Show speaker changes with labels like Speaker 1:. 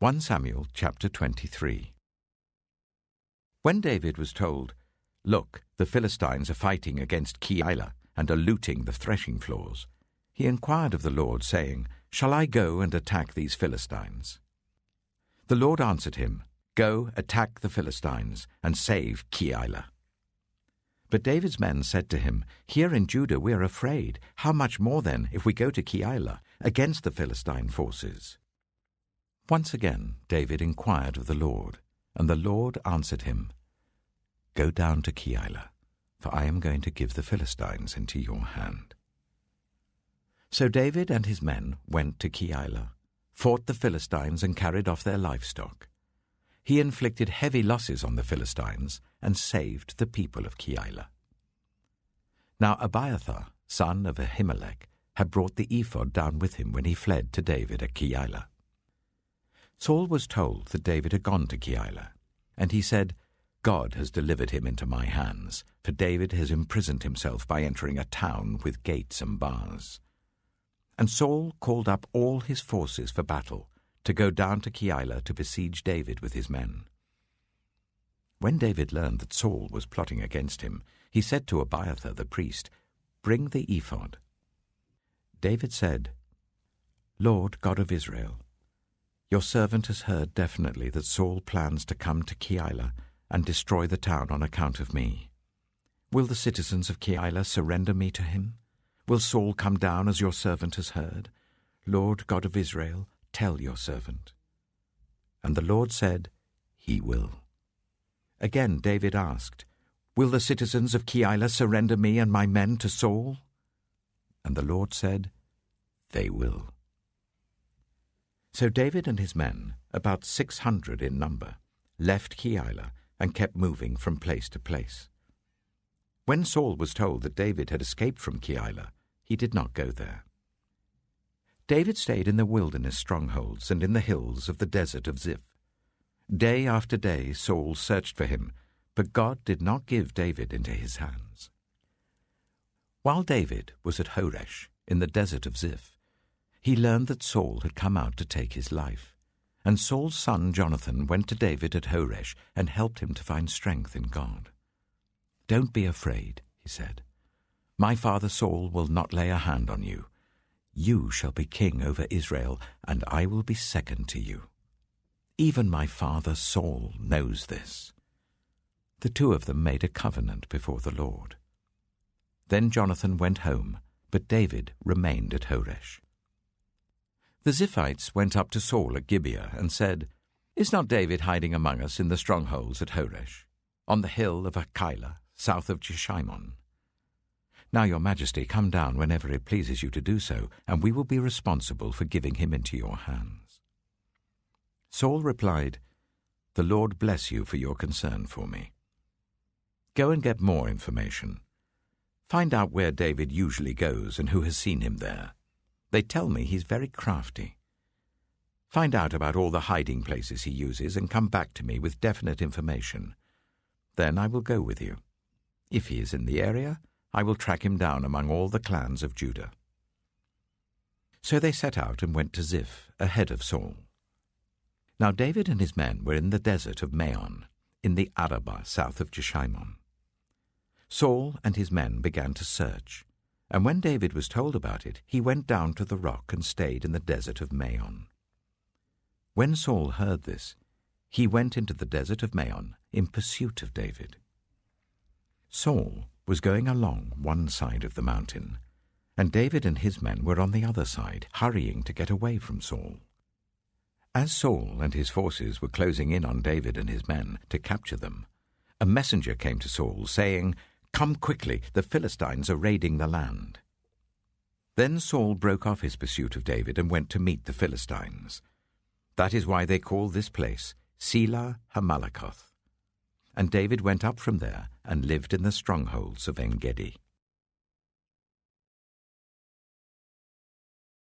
Speaker 1: 1 Samuel chapter 23. When David was told, "Look, the Philistines are fighting against Keilah and are looting the threshing floors," he inquired of the Lord, saying, "Shall I go and attack these Philistines?" The Lord answered him, "Go, attack the Philistines, and save Keilah." But David's men said to him, "Here in Judah we are afraid. How much more then if we go to Keilah against the Philistine forces?" Once again David inquired of the Lord, and the Lord answered him, "Go down to Keilah, for I am going to give the Philistines into your hand." So David and his men went to Keilah, fought the Philistines and carried off their livestock. He inflicted heavy losses on the Philistines and saved the people of Keilah. Now Abiathar, son of Ahimelech, had brought the ephod down with him when he fled to David at Keilah. Saul was told that David had gone to Keilah, and he said, "God has delivered him into my hands, for David has imprisoned himself by entering a town with gates and bars." And Saul called up all his forces for battle, to go down to Keilah to besiege David with his men. When David learned that Saul was plotting against him, he said to Abiathar the priest, "Bring the ephod." David said, "Lord God of Israel, your servant has heard definitely that Saul plans to come to Keilah and destroy the town on account of me. Will the citizens of Keilah surrender me to him? Will Saul come down as your servant has heard? Lord God of Israel, tell your servant." And the Lord said, "He will." Again David asked, "Will the citizens of Keilah surrender me and my men to Saul?" And the Lord said, "They will." So David and his men, about 600 in number, left Keilah and kept moving from place to place. When Saul was told that David had escaped from Keilah, he did not go there. David stayed in the wilderness strongholds and in the hills of the desert of Ziph. Day after day Saul searched for him, but God did not give David into his hands. While David was at Horesh in the desert of Ziph, he learned that Saul had come out to take his life, and Saul's son Jonathan went to David at Horesh and helped him to find strength in God. "Don't be afraid," he said. "My father Saul will not lay a hand on you. You shall be king over Israel, and I will be second to you. Even my father Saul knows this." The two of them made a covenant before the Lord. Then Jonathan went home, but David remained at Horesh. The Ziphites went up to Saul at Gibeah and said, "Is not David hiding among us in the strongholds at Horesh, on the hill of Keilah, south of Jeshimon? Now, your majesty, come down whenever it pleases you to do so, and we will be responsible for giving him into your hands." Saul replied, "The Lord bless you for your concern for me. Go and get more information. Find out where David usually goes and who has seen him there. They tell me he's very crafty. Find out about all the hiding places he uses and come back to me with definite information. Then I will go with you. If he is in the area, I will track him down among all the clans of Judah." So they set out and went to Ziph ahead of Saul. Now David and his men were in the desert of Maon, in the Arabah south of Jeshimon. Saul and his men began to search, and when David was told about it, he went down to the rock and stayed in the desert of Maon. When Saul heard this, he went into the desert of Maon in pursuit of David. Saul was going along one side of the mountain, and David and his men were on the other side, hurrying to get away from Saul. As Saul and his forces were closing in on David and his men to capture them, a messenger came to Saul, saying, "Come quickly, the Philistines are raiding the land." Then Saul broke off his pursuit of David and went to meet the Philistines. That is why they call this place Selah Hamalakoth. And David went up from there and lived in the strongholds of En-gedi.